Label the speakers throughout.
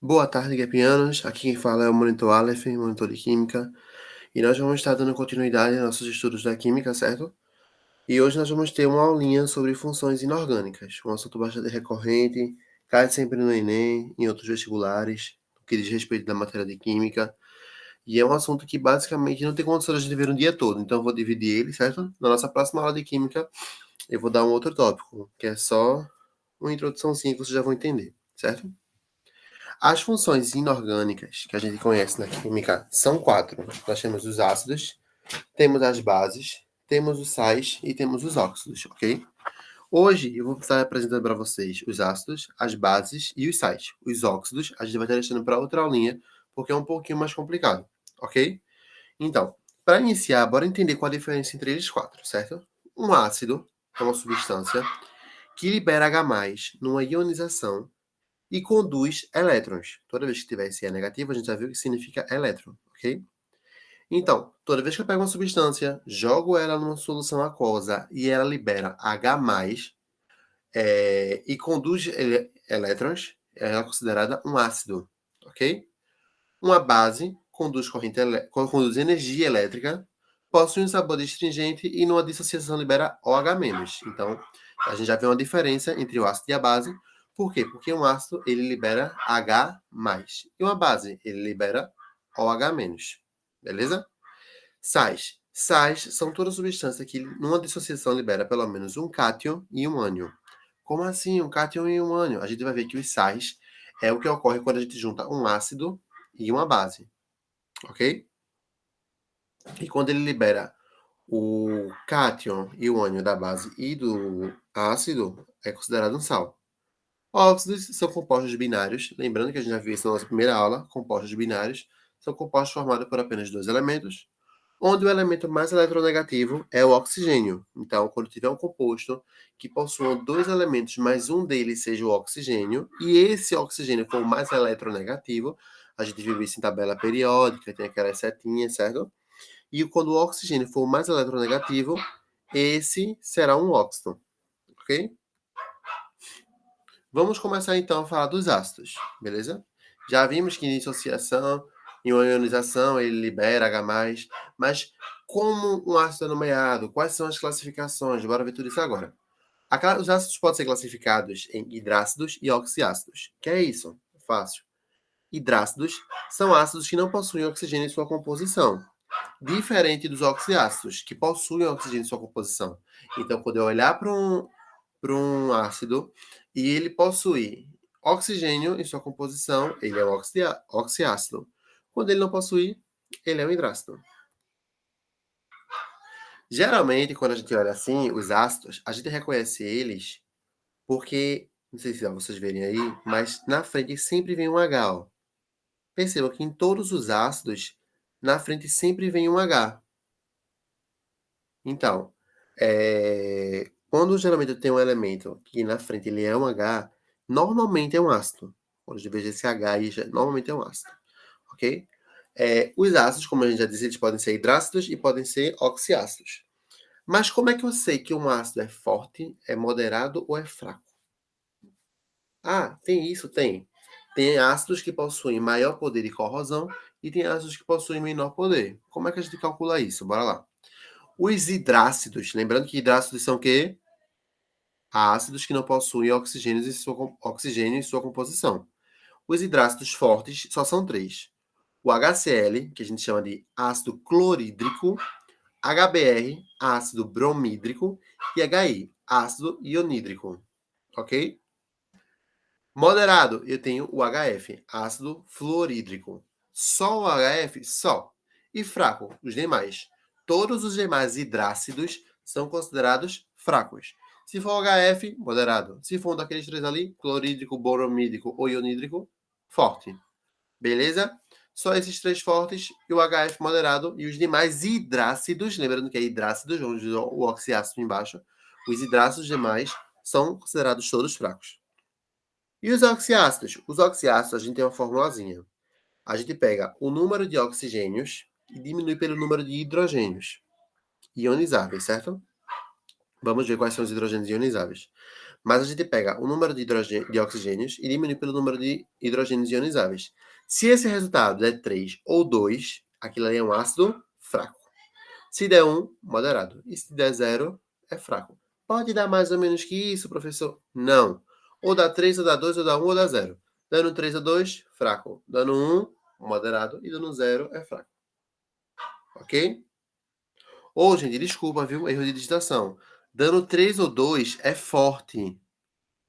Speaker 1: Boa tarde, Gapianos. Aqui quem fala é o Monitor Aleph, monitor de Química, e nós vamos estar dando continuidade aos nossos estudos da Química, certo? E hoje nós vamos ter uma aulinha sobre funções inorgânicas, um assunto bastante recorrente, cai sempre no Enem, em outros vestibulares, no que diz respeito da matéria de Química, e é um assunto que basicamente não tem condições de ver um dia todo, então eu vou dividir ele, certo? Na nossa próxima aula de Química, eu vou dar um outro tópico, que é só uma introduçãozinha que vocês já vão entender, certo? As funções inorgânicas que a gente conhece na química são quatro. Nós temos os ácidos, temos as bases, temos os sais e temos os óxidos, ok? Hoje eu vou estar apresentando para vocês os ácidos, as bases e os sais. Os óxidos a gente vai estar deixando para outra aulinha, porque é um pouquinho mais complicado, ok? Então, para iniciar, bora entender qual a diferença entre eles quatro, certo? Um ácido é uma substância que libera H+, numa ionização e conduz elétrons. Toda vez que tiver esse E negativo, a gente já viu que significa elétron, ok? Então, toda vez que eu pego uma substância, jogo ela numa solução aquosa e ela libera H+, e conduz elétrons, ela é considerada um ácido, ok? Uma base conduz energia elétrica, possui um sabor astringente e numa dissociação libera OH-. Então, a gente já vê uma diferença entre o ácido e a base. Por quê? Porque um ácido ele libera H+, e uma base ele libera OH-. Beleza? Sais. Sais são toda substância que numa dissociação libera pelo menos um cátion e um ânion. Como assim? Um cátion e um ânion? A gente vai ver que os sais é o que ocorre quando a gente junta um ácido e uma base, ok? E quando ele libera o cátion e o ânion da base e do ácido, é considerado um sal. Óxidos são compostos binários. Lembrando que a gente já viu isso na nossa primeira aula. Compostos binários são compostos formados por apenas dois elementos, onde o elemento mais eletronegativo é o oxigênio. Então, quando tiver um composto que possua dois elementos, mas um deles seja o oxigênio, e esse oxigênio for o mais eletronegativo, a gente viu isso em tabela periódica, tem aquelas setinhas, certo? E quando o oxigênio for o mais eletronegativo, esse será um óxido, ok? Vamos começar então a falar dos ácidos, beleza? Já vimos que em dissociação, em uma ionização, ele libera H+, mas como um ácido é nomeado? Quais são as classificações? Bora ver tudo isso agora. Os ácidos podem ser classificados em hidrácidos e oxiácidos. Que é isso? Fácil. Hidrácidos são ácidos que não possuem oxigênio em sua composição, diferente dos oxiácidos, que possuem oxigênio em sua composição. Então, quando eu olhar para um ácido e ele possui oxigênio em sua composição, ele é um oxiácido. Quando ele não possui, ele é um hidrácido. Geralmente, quando a gente olha assim, os ácidos, a gente reconhece eles porque, não sei se vocês verem aí, mas na frente sempre vem um H. Ó. Perceba que em todos os ácidos, na frente sempre vem um H. Então, quando geralmente tem um elemento que na frente ele é um H, normalmente é um ácido. Quando a gente veja esse H aí, normalmente é um ácido, ok? Os ácidos, como a gente já disse, eles podem ser hidrácidos e podem ser oxiácidos. Mas como é que eu sei que um ácido é forte, é moderado ou é fraco? Ah, tem isso? Tem. Tem ácidos que possuem maior poder de corrosão e tem ácidos que possuem menor poder. Como é que a gente calcula isso? Bora lá. Os hidrácidos, lembrando que hidrácidos são o quê? Ácidos que não possuem oxigênio em sua composição. Os hidrácidos fortes só são três. O HCl, que a gente chama de ácido clorídrico, HBr, ácido bromídrico, e HI, ácido ionídrico. Ok? Moderado, eu tenho o HF, ácido fluorídrico. Só o HF? Só. E fraco, os demais. Todos os demais hidrácidos são considerados fracos. Se for HF, moderado. Se for um daqueles três ali, clorídrico, boromídrico ou ionídrico, forte. Beleza? Só esses três fortes e o HF moderado e os demais hidrácidos, lembrando que é hidrácidos, onde o oxiácido embaixo, os hidrácidos demais são considerados todos fracos. E os oxiácidos? Os oxiácidos, a gente tem uma formulazinha. A gente pega o número de oxigênios e diminui pelo número de hidrogênios ionizáveis, certo? Vamos ver quais são os hidrogênios ionizáveis. Mas a gente pega o número de oxigênios e diminui pelo número de hidrogênios ionizáveis. Se esse resultado é 3 ou 2, aquilo ali é um ácido fraco. Se der 1, moderado. E se der 0, é fraco. Pode dar mais ou menos que isso, professor? Não. Ou dá 3, ou dá 2, ou dá 1, ou dá 0. Dando 3 ou 2, fraco. Dando 1, moderado. E dando 0, é fraco. Ok? Ou, gente, desculpa, viu? Erro de digitação. Dando 3 ou 2 é forte.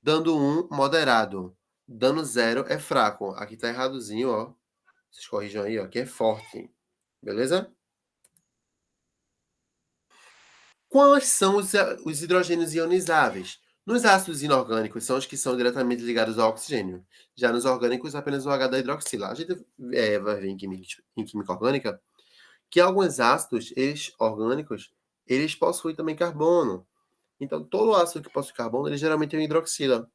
Speaker 1: Dando 1, moderado. Dando 0 é fraco. Aqui tá erradozinho, ó. Vocês corrijam aí, ó, que é forte. Beleza? Quais são os hidrogênios ionizáveis? Nos ácidos inorgânicos, são os que são diretamente ligados ao oxigênio. Já nos orgânicos, apenas o H da hidroxila. A gente vai ver em química orgânica que alguns ácidos orgânicos, eles possuem também carbono. Então, todo ácido que possui carbono, ele geralmente tem uma hidroxila.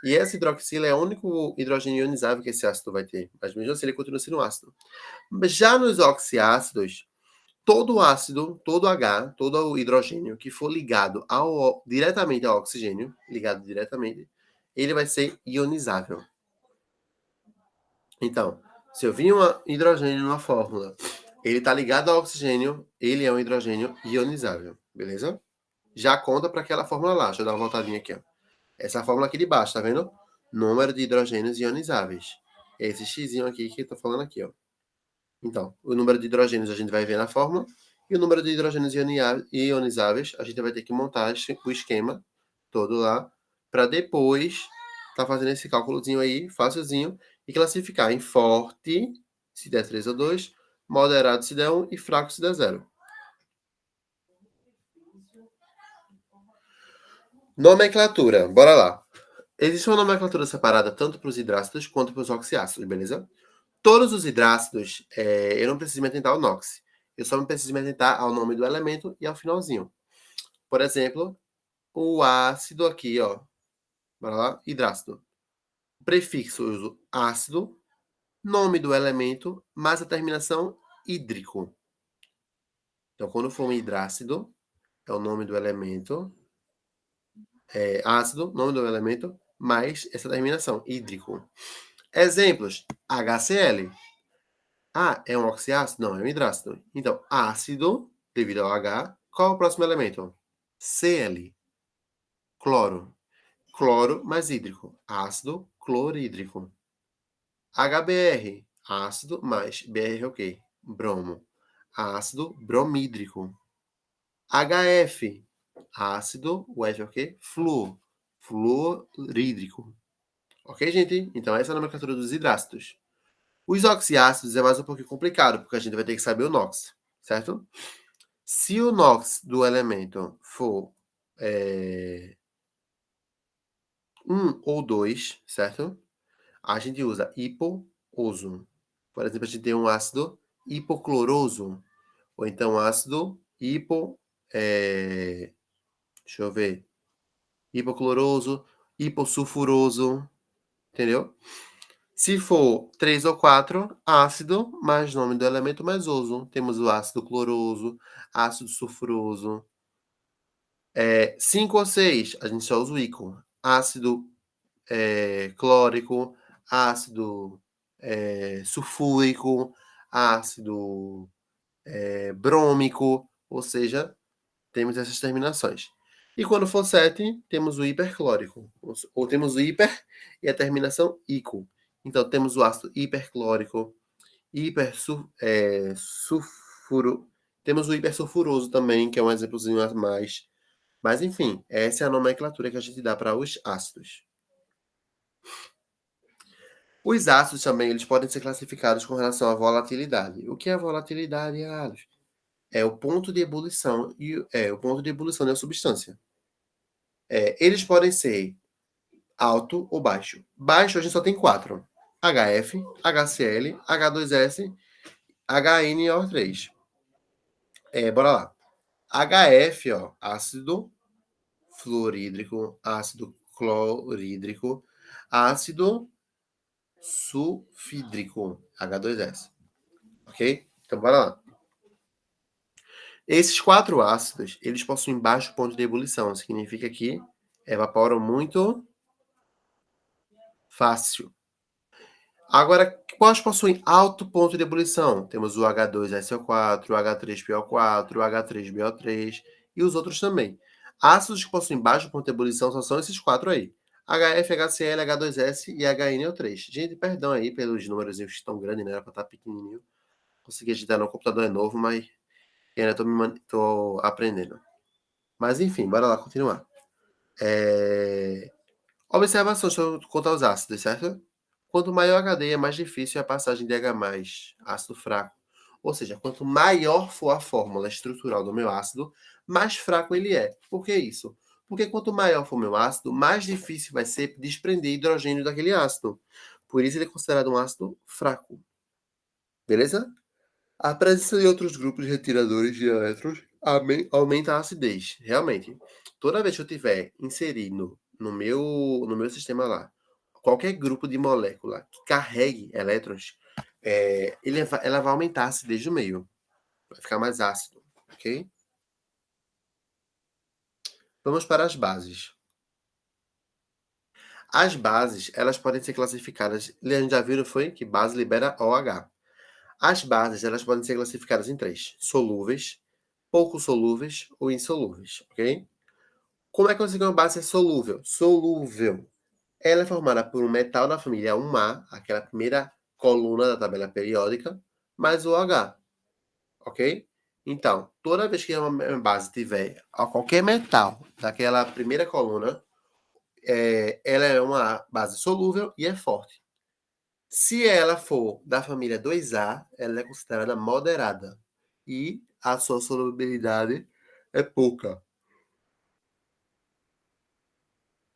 Speaker 1: E essa hidroxila é o único hidrogênio ionizável que esse ácido vai ter. Mas mesmo assim, ele continua sendo um ácido. Já nos oxiácidos, todo ácido, todo H, todo o hidrogênio que for ligado diretamente ao oxigênio, ligado diretamente, ele vai ser ionizável. Então, se eu vi um hidrogênio numa fórmula, ele está ligado ao oxigênio, ele é um hidrogênio ionizável, beleza? Já conta para aquela fórmula lá. Deixa eu dar uma voltadinha aqui, ó. Essa fórmula aqui de baixo, tá vendo? Número de hidrogênios ionizáveis. Esse x aqui que eu tô falando aqui, ó. Então, o número de hidrogênios a gente vai ver na fórmula, e o número de hidrogênios ionizáveis a gente vai ter que montar o esquema todo lá, para depois tá fazendo esse cálculozinho aí, facilzinho, e classificar em forte, se der 3 ou 2, moderado se der 1 e fraco se der 0. Nomenclatura, bora lá. Existe uma nomenclatura separada tanto para os hidrácidos quanto para os oxiácidos, beleza? Todos os hidrácidos, eu não preciso me atentar ao NOx. Eu só me preciso me atentar ao nome do elemento e ao finalzinho. Por exemplo, o ácido aqui, ó. Bora lá, hidrácido. Prefixo eu uso ácido, nome do elemento, mais a terminação hídrico. Então, quando for um hidrácido, é o nome do elemento, ácido, nome do elemento, mais essa terminação, hídrico. Exemplos, HCl. Ah, é um oxiácido? Não, é um hidrácido. Então, ácido, devido ao H. Qual é o próximo elemento? Cl. Cloro. Cloro mais hídrico. Ácido clorídrico. HBr. Ácido mais Br é o quê? Bromo. Ácido bromídrico. HF. Ácido, o F é o quê? Flúor. Fluorídrico. Ok, gente? Então, essa é a nomenclatura dos hidrácidos. Os oxiácidos é mais um pouquinho complicado, porque a gente vai ter que saber o NOx, certo? Se o NOx do elemento for 1 ou 2, certo? A gente usa hipooso. Por exemplo, a gente tem um ácido hipocloroso, ou então ácido deixa eu ver, hipocloroso, hipossulfuroso, entendeu? Se for 3 ou 4, ácido, mais nome do elemento mais oso. Temos o ácido cloroso, ácido sulfuroso. 5 ou 6, a gente só usa o ícaro. Ácido clórico, ácido sulfúrico, ácido brômico, ou seja, temos essas terminações. E quando for 7, temos o hiperclórico, ou temos o hiper e a terminação ico. Então, temos o ácido hiperclórico, sulfuro, temos o hipersulfuroso também, que é um exemplozinho a mais. Mas, enfim, essa é a nomenclatura que a gente dá para os ácidos. Os ácidos também eles podem ser classificados com relação à volatilidade. O que é volatilidade, Alice? É o ponto de ebulição o ponto de ebulição da substância. Eles podem ser alto ou baixo. Baixo a gente só tem 4: HF, HCl, H2S, HNO3. Bora lá. HF, ó, ácido fluorídrico, ácido clorídrico, ácido sulfídrico, H2S. Ok? Então, bora lá. Esses 4 ácidos, eles possuem baixo ponto de ebulição, significa que evaporam muito fácil. Agora, quais possuem alto ponto de ebulição? Temos o H2SO4, o H3PO4, o H3BO3 e os outros também. Ácidos que possuem baixo ponto de ebulição só são esses 4 aí. HF, HCl, H2S e HNO3. Gente, perdão aí pelos números tão grandes, né? Era pra estar pequenininho. Consegui digitar no computador é novo, mas ainda tô aprendendo. Mas enfim, bora lá continuar. Observação quanto aos ácidos, certo? Quanto maior a cadeia, mais difícil é a passagem de H+, ácido fraco. Ou seja, quanto maior for a fórmula estrutural do meu ácido, mais fraco ele é. Por que isso? Porque quanto maior for o meu ácido, mais difícil vai ser desprender hidrogênio daquele ácido. Por isso ele é considerado um ácido fraco. Beleza? A presença de outros grupos retiradores de elétrons aumenta a acidez. Realmente, toda vez que eu tiver inserido no meu sistema lá qualquer grupo de molécula que carregue elétrons, ela vai aumentar a acidez do meio. Vai ficar mais ácido, ok? Vamos para as bases. As bases, elas podem ser classificadas... Leandro já viram, foi? Que base libera OH. As bases, elas podem ser classificadas em 3. Solúveis, pouco solúveis ou insolúveis, ok? Como é que eu sei que uma base é solúvel? Solúvel. Ela é formada por um metal da família 1A, aquela primeira coluna da tabela periódica, mais o H, ok? Então, toda vez que uma base tiver qualquer metal daquela primeira coluna, ela é uma base solúvel e é forte. Se ela for da família 2A, ela é considerada moderada e a sua solubilidade é pouca.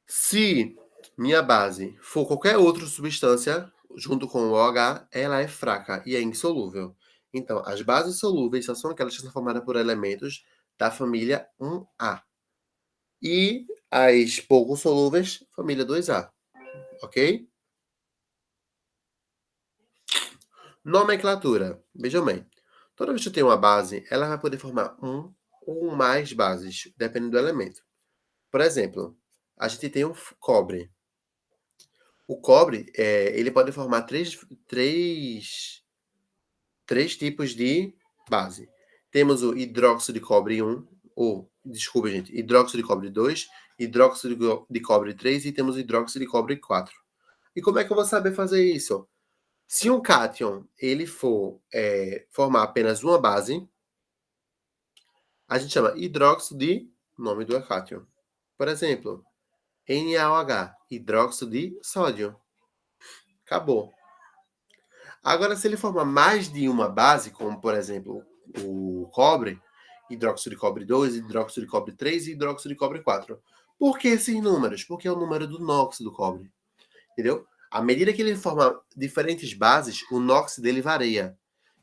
Speaker 1: Se minha base for qualquer outra substância junto com o OH, ela é fraca e é insolúvel. Então, as bases solúveis só são aquelas que são formadas por elementos da família 1A. E as pouco solúveis, família 2A. Ok? Nomenclatura. Vejam bem. Toda vez que eu tenho uma base, ela vai poder formar um ou mais bases, dependendo do elemento. Por exemplo, a gente tem o cobre. O cobre, ele pode formar três tipos de base. Temos o hidróxido de cobre 1, ou, desculpa, gente, hidróxido de cobre 2, hidróxido de cobre 3 e temos hidróxido de cobre 4. E como é que eu vou saber fazer isso? Se um cátion ele for formar apenas uma base, a gente chama hidróxido de nome do cátion. Por exemplo, NaOH, hidróxido de sódio. Acabou. Agora, se ele formar mais de uma base, como por exemplo o cobre, hidróxido de cobre 2, hidróxido de cobre 3 e hidróxido de cobre 4. Por que esses números? Porque é o número do NOx do cobre. Entendeu? À medida que ele forma diferentes bases, o NOx dele varia.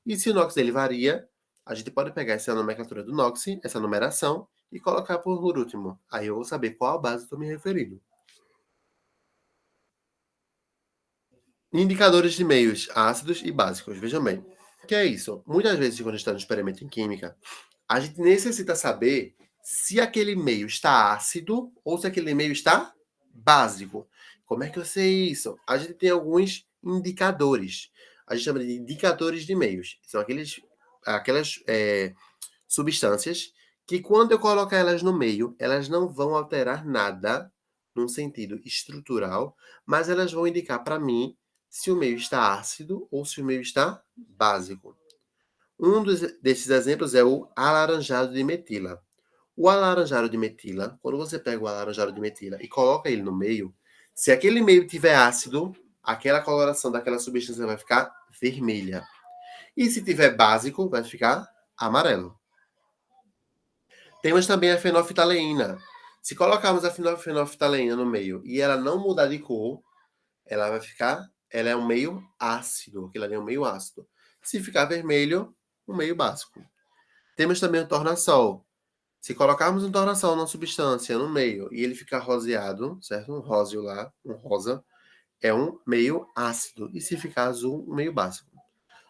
Speaker 1: E se o NOx dele varia, a gente pode pegar essa nomenclatura do NOx, essa numeração, e colocar por último. Aí eu vou saber qual a base estou me referindo. Indicadores de meios ácidos e básicos. Vejam bem. O que é isso? Muitas vezes, quando a gente está no experimento em química, a gente necessita saber se aquele meio está ácido ou se aquele meio está básico. Como é que eu sei isso? A gente tem alguns indicadores. A gente chama de indicadores de meios. São aquelas substâncias que, quando eu colocar elas no meio, elas não vão alterar nada num sentido estrutural, mas elas vão indicar para mim se o meio está ácido ou se o meio está básico. Desses exemplos é o alaranjado de metila. O alaranjado de metila, quando você pega o alaranjado de metila e coloca ele no meio, se aquele meio tiver ácido, aquela coloração daquela substância vai ficar vermelha. E se tiver básico, vai ficar amarelo. Temos também a fenolftaleína. Se colocarmos a fenolftaleína no meio e ela não mudar de cor, ela é um meio ácido, aquilo ali é um meio ácido. Se ficar vermelho, um meio básico. Temos também o tornassol. Se colocarmos um tornassol na substância no meio e ele ficar roseado, certo? Um róseo lá, um rosa, é um meio ácido. E se ficar azul, um meio básico.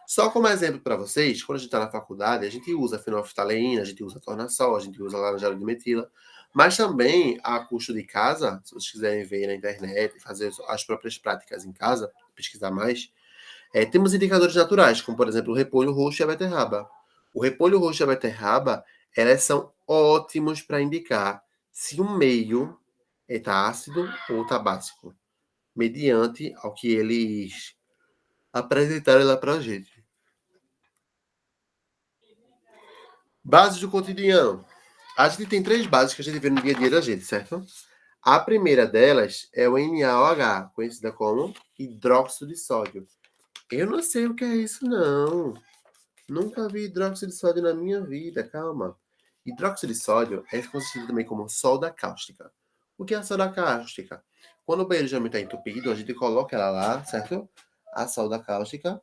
Speaker 1: Só como exemplo para vocês, quando a gente está na faculdade, a gente usa fenolftaleína, a gente usa tornassol, a gente usa laranjada de metila, mas também a custo de casa, se vocês quiserem ver na internet, fazer as próprias práticas em casa, pesquisar mais, temos indicadores naturais, como por exemplo o repolho roxo e a beterraba. O repolho roxo e a beterraba, elas são ótimos para indicar se um meio está ácido ou está básico, mediante ao que eles apresentaram lá para a gente. Bases do cotidiano. A gente tem 3 bases que a gente vê no dia a dia da gente, certo? A primeira delas é o NaOH, conhecida como hidróxido de sódio. Eu não sei o que é isso, não. Nunca vi hidróxido de sódio na minha vida, calma. Hidróxido de sódio é conhecido também como soda cáustica. O que é a soda cáustica? Quando o banheiro geralmente está entupido, a gente coloca ela lá, certo? A soda cáustica,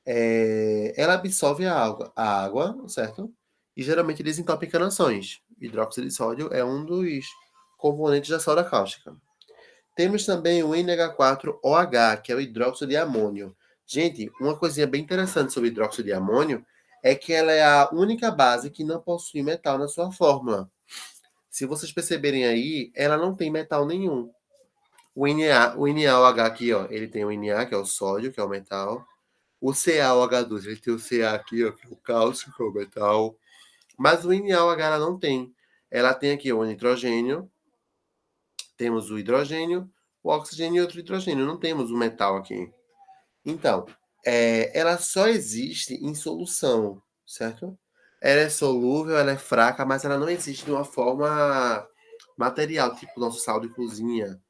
Speaker 1: ela absorve a água, certo? E geralmente desentope encanações. Hidróxido de sódio é um dos componentes da soda cáustica. Temos também o NH4OH, que é o hidróxido de amônio. Gente, uma coisinha bem interessante sobre hidróxido de amônio é que ela é a única base que não possui metal na sua fórmula. Se vocês perceberem aí, ela não tem metal nenhum. O NaOH aqui, ó, ele tem o Na, que é o sódio, que é o metal. O CaOH2, ele tem o Ca aqui, ó, que é o cálcio, que é o metal. Mas o NaOH ela não tem. Ela tem aqui o nitrogênio, temos o hidrogênio, o oxigênio e outro hidrogênio. Não temos o metal aqui. Então, ela só existe em solução, certo? Ela é solúvel, ela é fraca, mas ela não existe de uma forma material, tipo nosso sal de cozinha.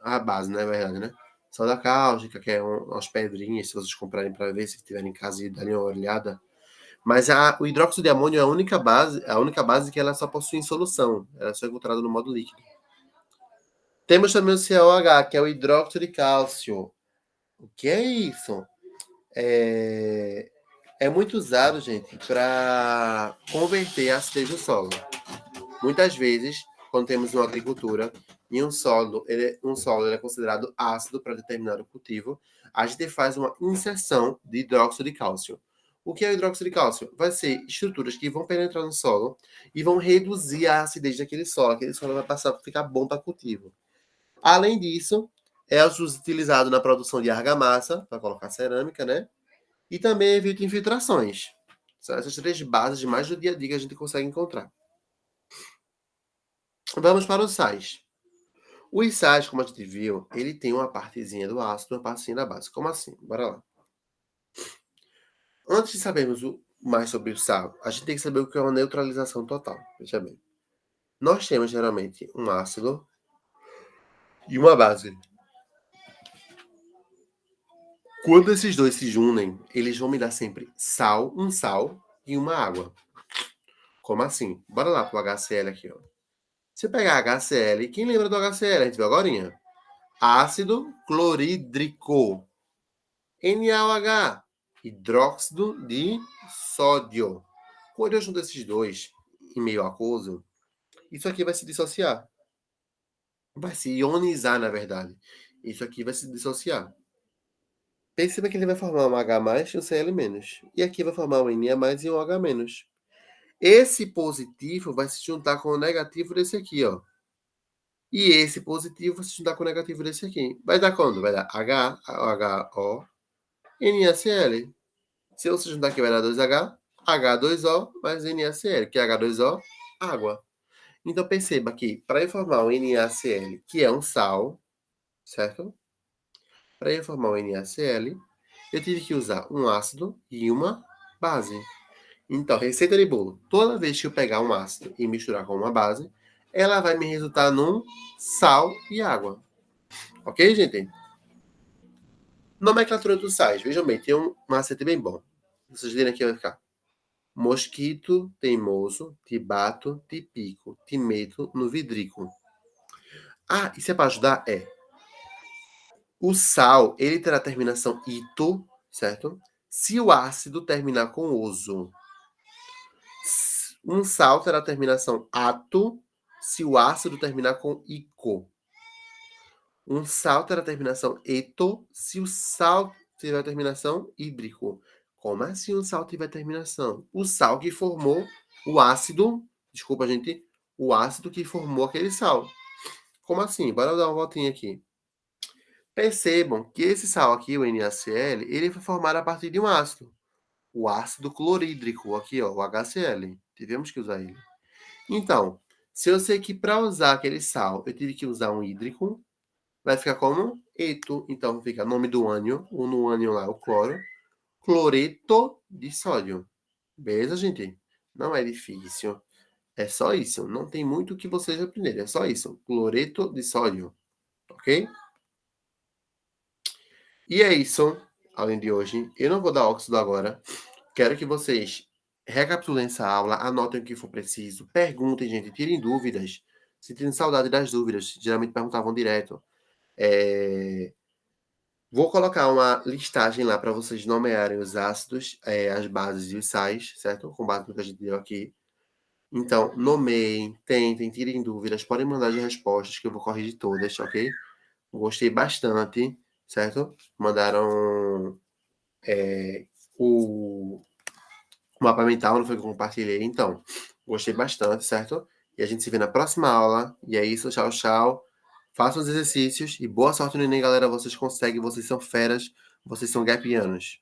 Speaker 1: A base, não é verdade, né? Soda cáustica, que é umas pedrinhas, se vocês comprarem para ver, se tiverem em casa e darem uma olhada. Mas o hidróxido de amônio é a única base que ela só possui em solução. Ela é só encontrada no modo líquido. Temos também o CaOH, que é o hidróxido de cálcio. O que é isso? É muito usado, gente, para converter a acidez do solo. Muitas vezes, quando temos uma agricultura e um solo ele é considerado ácido para determinado cultivo, a gente faz uma inserção de hidróxido de cálcio. O que é o hidróxido de cálcio? Vai ser estruturas que vão penetrar no solo e vão reduzir a acidez daquele solo. Aquele solo vai passar a ficar bom para cultivo. Além disso, é utilizado na produção de argamassa, para colocar cerâmica, né? E também evita infiltrações. São essas 3 bases mais do dia a dia que a gente consegue encontrar. Vamos para os sais. Os sais, como a gente viu, ele tem uma partezinha do ácido e uma partezinha da base. Como assim? Bora lá. Antes de sabermos mais sobre o sal, a gente tem que saber o que é uma neutralização total. Veja bem. Nós temos geralmente um ácido e uma base. Quando esses dois se unem, eles vão me dar sempre um sal e uma água. Como assim? Bora lá pro HCl aqui, ó. Se pegar HCl, quem lembra do HCl? A gente viu agorinha. Ácido clorídrico. NaOH, hidróxido de sódio. Quando eu junto esses dois em meio aquoso, isso aqui vai se dissociar. Vai se ionizar, na verdade. Isso aqui vai se dissociar. Perceba que ele vai formar um H mais e um Cl menos. E aqui vai formar um Na mais e um H menos. Esse positivo vai se juntar com o negativo desse aqui, ó. E esse positivo vai se juntar com o negativo desse aqui. Vai dar quando? Vai dar HO, NaCl. Se você juntar aqui vai dar 2H, H2O mais NaCl, que é H2O, água. Então perceba que para eu formar um NaCl, que é um sal, certo? Para eu formar um NaCl, eu tive que usar um ácido e uma base. Então, receita de bolo. Toda vez que eu pegar um ácido e misturar com uma base, ela vai me resultar num sal e água. Ok, gente? Nomenclatura dos sais. Vejam bem, tem um macete bem bom. Vocês lerem aqui, vai ficar. Mosquito, teimoso, tibato, tipico, timeto, no vidrico. Ah, isso é para ajudar? É. O sal, ele terá terminação ito, certo? Se o ácido terminar com oso. Um sal terá terminação ato, se o ácido terminar com ico. Um sal terá terminação eto, se o sal tiver terminação hídrico. Como assim o sal tiver terminação? O sal que formou o ácido, desculpa, gente, o ácido que formou aquele sal. Como assim? Bora dar uma voltinha aqui. Percebam que esse sal aqui, o NaCl, ele foi formado a partir de um ácido. O ácido clorídrico, aqui, ó, o HCl. Tivemos que usar ele. Então, se eu sei que para usar aquele sal eu tive que usar um hídrico, vai ficar como eto. Então fica nome do ânion, o no ânion lá, o cloro, cloreto de sódio. Beleza, gente? Não é difícil. É só isso. Não tem muito o que vocês aprenderem. É só isso. Cloreto de sódio. Ok? E é isso. Além de hoje, eu não vou dar óxido agora. Quero que vocês recapitulem essa aula, anotem o que for preciso, perguntem, gente, tirem dúvidas. Se tem saudade das dúvidas, geralmente perguntavam direto. Vou colocar uma listagem lá para vocês nomearem os ácidos, as bases e os sais, certo? Com base no que a gente deu aqui. Então, nomeiem, tentem, tirem dúvidas, podem mandar as respostas que eu vou corrigir todas, ok? Gostei bastante, certo? Mandaram o mapa mental, não foi que eu compartilhei, então, gostei bastante, certo? E a gente se vê na próxima aula. E é isso, tchau, tchau. Façam os exercícios e boa sorte no Enem, galera. Vocês conseguem, vocês são feras, vocês são gapianos.